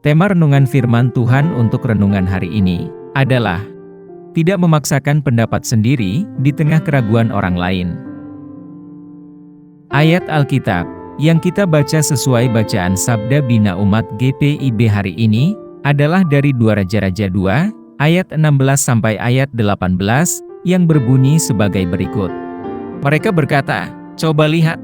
Tema renungan firman Tuhan untuk renungan hari ini adalah tidak memaksakan pendapat sendiri di tengah keraguan orang lain. Ayat Alkitab yang kita baca sesuai bacaan Sabda Bina Umat GPIB hari ini adalah dari 2 Raja-Raja 2 ayat 16 sampai ayat 18 yang berbunyi sebagai berikut. Mereka berkata, "Coba lihat,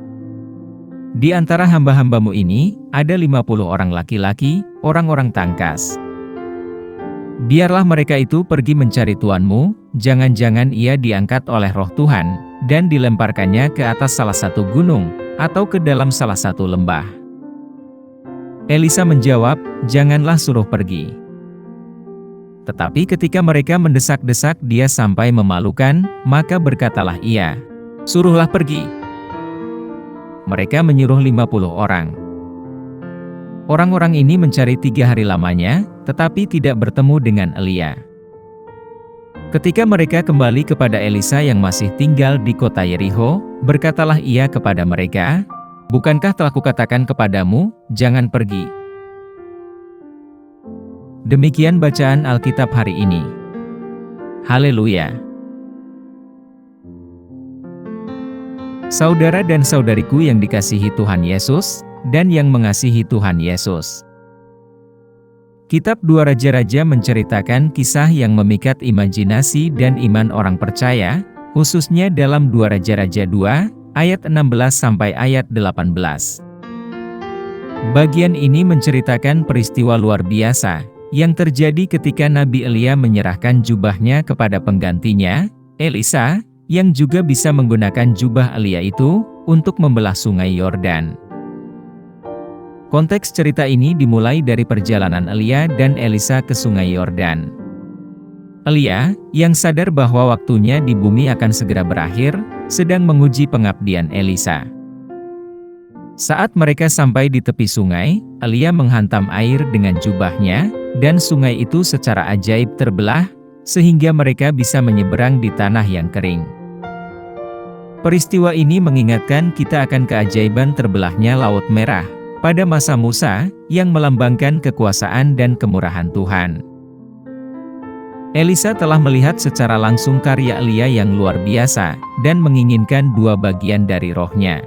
di antara hamba-hambamu ini, ada 50 orang laki-laki, orang-orang tangkas. Biarlah mereka itu pergi mencari tuanmu, jangan-jangan ia diangkat oleh roh Tuhan, dan dilemparkannya ke atas salah satu gunung, atau ke dalam salah satu lembah." Elisa menjawab, "Janganlah suruh pergi." Tetapi ketika mereka mendesak-desak dia sampai memalukan, maka berkatalah ia, "Suruhlah pergi." Mereka menyuruh 50 orang. Orang-orang ini mencari 3 hari lamanya, tetapi tidak bertemu dengan Elia. Ketika mereka kembali kepada Elisa yang masih tinggal di kota Yerikho, berkatalah ia kepada mereka, "Bukankah telah kukatakan kepadamu, jangan pergi?" Demikian bacaan Alkitab hari ini. Haleluya! Saudara dan saudariku yang dikasihi Tuhan Yesus, dan yang mengasihi Tuhan Yesus. Kitab 2 Raja-Raja menceritakan kisah yang memikat imajinasi dan iman orang percaya, khususnya dalam 2 Raja-Raja 2, ayat 16 sampai ayat 18. Bagian ini menceritakan peristiwa luar biasa, yang terjadi ketika Nabi Elia menyerahkan jubahnya kepada penggantinya, Elisa, yang juga bisa menggunakan jubah Elia itu untuk membelah sungai Yordan. Konteks cerita ini dimulai dari perjalanan Elia dan Elisa ke sungai Yordan. Elia, yang sadar bahwa waktunya di bumi akan segera berakhir, sedang menguji pengabdian Elisa. Saat mereka sampai di tepi sungai, Elia menghantam air dengan jubahnya, dan sungai itu secara ajaib terbelah, sehingga mereka bisa menyeberang di tanah yang kering. Peristiwa ini mengingatkan kita akan keajaiban terbelahnya Laut Merah pada masa Musa, yang melambangkan kekuasaan dan kemurahan Tuhan. Elisa telah melihat secara langsung karya Elia yang luar biasa, dan menginginkan 2 bagian dari rohnya.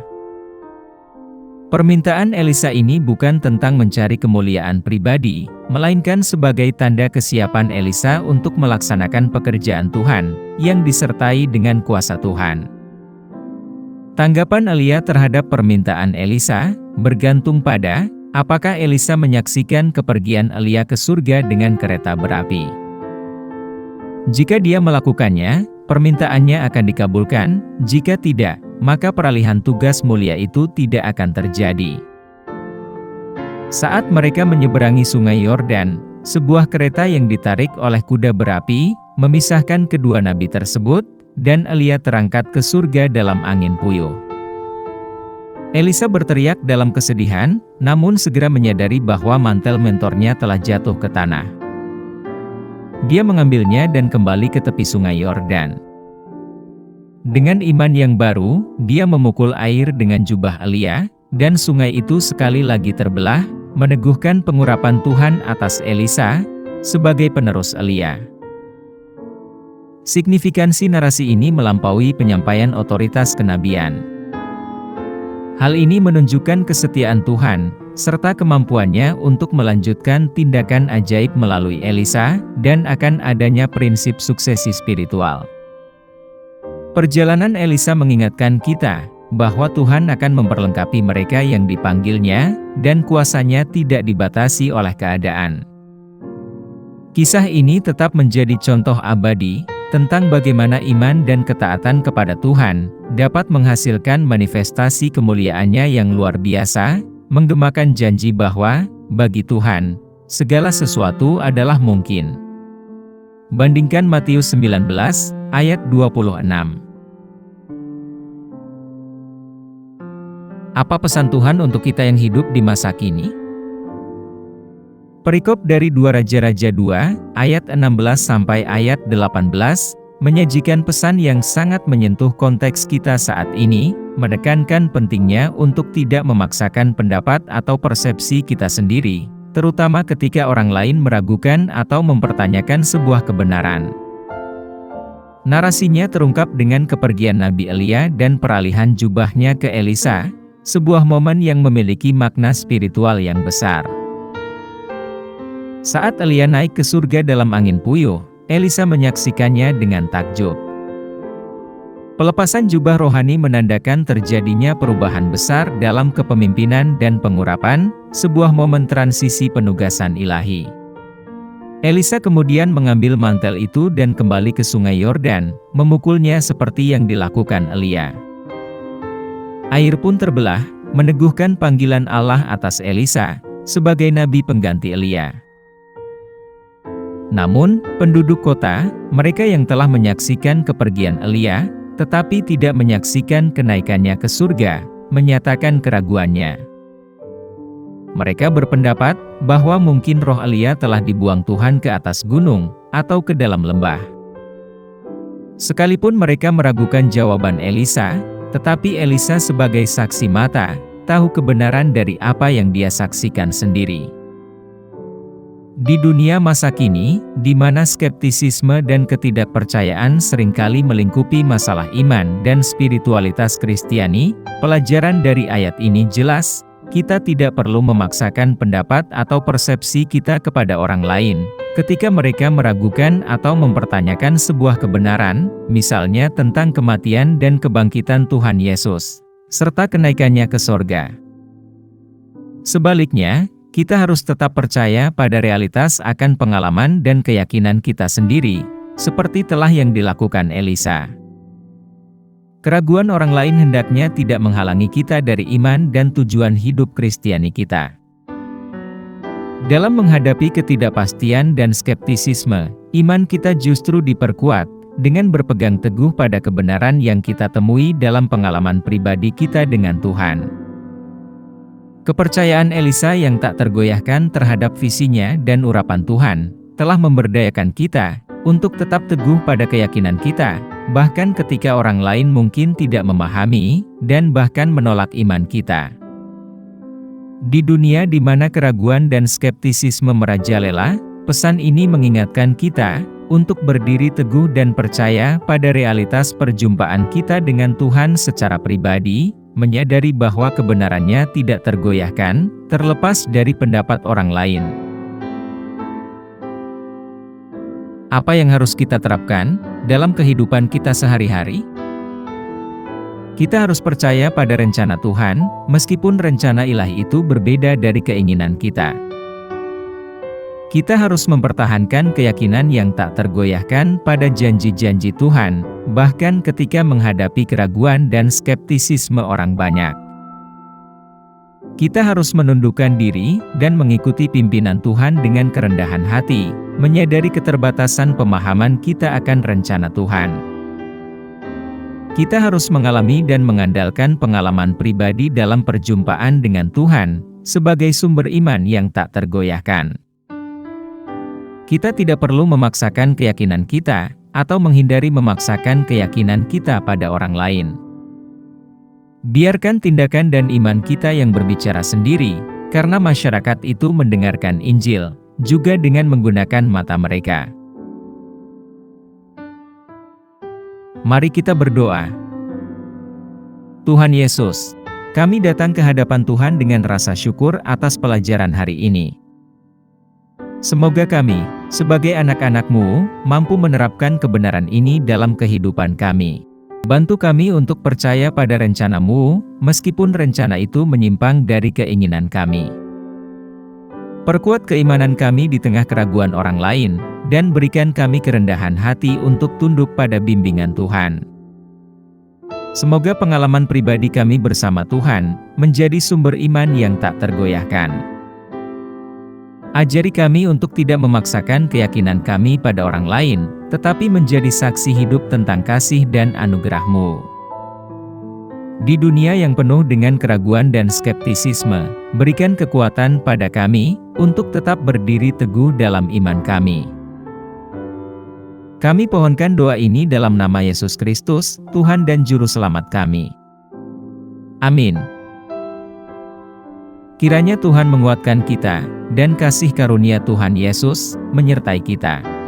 Permintaan Elisa ini bukan tentang mencari kemuliaan pribadi, melainkan sebagai tanda kesiapan Elisa untuk melaksanakan pekerjaan Tuhan, yang disertai dengan kuasa Tuhan. Tanggapan Elia terhadap permintaan Elisa bergantung pada apakah Elisa menyaksikan kepergian Elia ke surga dengan kereta berapi. Jika dia melakukannya, permintaannya akan dikabulkan. Jika tidak, maka peralihan tugas mulia itu tidak akan terjadi. Saat mereka menyeberangi sungai Yordan, sebuah kereta yang ditarik oleh kuda berapi memisahkan kedua nabi tersebut, dan Elia terangkat ke surga dalam angin puyuh. Elisa berteriak dalam kesedihan, namun segera menyadari bahwa mantel mentornya telah jatuh ke tanah. Dia mengambilnya dan kembali ke tepi sungai Yordan. Dengan iman yang baru, dia memukul air dengan jubah Elia, dan sungai itu sekali lagi terbelah, meneguhkan pengurapan Tuhan atas Elisa sebagai penerus Elia. Signifikansi narasi ini melampaui penyampaian otoritas kenabian. Hal ini menunjukkan kesetiaan Tuhan, serta kemampuannya untuk melanjutkan tindakan ajaib melalui Elisa, dan akan adanya prinsip suksesi spiritual. Perjalanan Elisa mengingatkan kita, bahwa Tuhan akan memperlengkapi mereka yang dipanggilnya, dan kuasanya tidak dibatasi oleh keadaan. Kisah ini tetap menjadi contoh abadi, tentang bagaimana iman dan ketaatan kepada Tuhan dapat menghasilkan manifestasi kemuliaannya yang luar biasa, menggemakan janji bahwa, bagi Tuhan, segala sesuatu adalah mungkin. Bandingkan Matius 19, ayat 26. Apa pesan Tuhan untuk kita yang hidup di masa kini? Perikop dari 2 Raja-Raja 2, ayat 16 sampai ayat 18, menyajikan pesan yang sangat menyentuh konteks kita saat ini, menekankan pentingnya untuk tidak memaksakan pendapat atau persepsi kita sendiri, terutama ketika orang lain meragukan atau mempertanyakan sebuah kebenaran. Narasinya terungkap dengan kepergian Nabi Elia dan peralihan jubahnya ke Elisa, sebuah momen yang memiliki makna spiritual yang besar. Saat Elia naik ke surga dalam angin puyuh, Elisa menyaksikannya dengan takjub. Pelepasan jubah rohani menandakan terjadinya perubahan besar dalam kepemimpinan dan pengurapan, sebuah momen transisi penugasan ilahi. Elisa kemudian mengambil mantel itu dan kembali ke sungai Yordan, memukulnya seperti yang dilakukan Elia. Air pun terbelah, meneguhkan panggilan Allah atas Elisa, sebagai nabi pengganti Elia. Namun, penduduk kota, mereka yang telah menyaksikan kepergian Elia, tetapi tidak menyaksikan kenaikannya ke surga, menyatakan keraguannya. Mereka berpendapat bahwa mungkin roh Elia telah dibuang Tuhan ke atas gunung, atau ke dalam lembah. Sekalipun mereka meragukan jawaban Elisa, tetapi Elisa sebagai saksi mata, tahu kebenaran dari apa yang dia saksikan sendiri. Di dunia masa kini, di mana skeptisisme dan ketidakpercayaan seringkali melingkupi masalah iman dan spiritualitas Kristiani, pelajaran dari ayat ini jelas, kita tidak perlu memaksakan pendapat atau persepsi kita kepada orang lain, ketika mereka meragukan atau mempertanyakan sebuah kebenaran, misalnya tentang kematian dan kebangkitan Tuhan Yesus, serta kenaikannya ke sorga. Sebaliknya, kita harus tetap percaya pada realitas akan pengalaman dan keyakinan kita sendiri, seperti telah yang dilakukan Elisa. Keraguan orang lain hendaknya tidak menghalangi kita dari iman dan tujuan hidup Kristiani kita. Dalam menghadapi ketidakpastian dan skeptisisme, iman kita justru diperkuat dengan berpegang teguh pada kebenaran yang kita temui dalam pengalaman pribadi kita dengan Tuhan. Kepercayaan Elisa yang tak tergoyahkan terhadap visinya dan urapan Tuhan, telah memberdayakan kita untuk tetap teguh pada keyakinan kita, bahkan ketika orang lain mungkin tidak memahami, dan bahkan menolak iman kita. Di dunia di mana keraguan dan skeptisisme merajalela, pesan ini mengingatkan kita untuk berdiri teguh dan percaya pada realitas perjumpaan kita dengan Tuhan secara pribadi, menyadari bahwa kebenarannya tidak tergoyahkan, terlepas dari pendapat orang lain. Apa yang harus kita terapkan dalam kehidupan kita sehari-hari? Kita harus percaya pada rencana Tuhan, meskipun rencana ilahi itu berbeda dari keinginan kita. Kita harus mempertahankan keyakinan yang tak tergoyahkan pada janji-janji Tuhan, bahkan ketika menghadapi keraguan dan skeptisisme orang banyak. Kita harus menundukkan diri dan mengikuti pimpinan Tuhan dengan kerendahan hati, menyadari keterbatasan pemahaman kita akan rencana Tuhan. Kita harus mengalami dan mengandalkan pengalaman pribadi dalam perjumpaan dengan Tuhan, sebagai sumber iman yang tak tergoyahkan. Kita tidak perlu memaksakan keyakinan kita, atau menghindari memaksakan keyakinan kita pada orang lain. Biarkan tindakan dan iman kita yang berbicara sendiri, karena masyarakat itu mendengarkan Injil, juga dengan menggunakan mata mereka. Mari kita berdoa. Tuhan Yesus, kami datang ke hadapan Tuhan dengan rasa syukur atas pelajaran hari ini. Semoga kami, sebagai anak-anak-Mu, mampu menerapkan kebenaran ini dalam kehidupan kami. Bantu kami untuk percaya pada rencana-Mu, meskipun rencana itu menyimpang dari keinginan kami. Perkuat keimanan kami di tengah keraguan orang lain, dan berikan kami kerendahan hati untuk tunduk pada bimbingan Tuhan. Semoga pengalaman pribadi kami bersama Tuhan, menjadi sumber iman yang tak tergoyahkan. Ajari kami untuk tidak memaksakan keyakinan kami pada orang lain, tetapi menjadi saksi hidup tentang kasih dan anugerah-Mu. Di dunia yang penuh dengan keraguan dan skeptisisme, berikan kekuatan pada kami, untuk tetap berdiri teguh dalam iman kami. Kami pohonkan doa ini dalam nama Yesus Kristus, Tuhan dan Juru Selamat kami. Amin. Kiranya Tuhan menguatkan kita, dan kasih karunia Tuhan Yesus menyertai kita.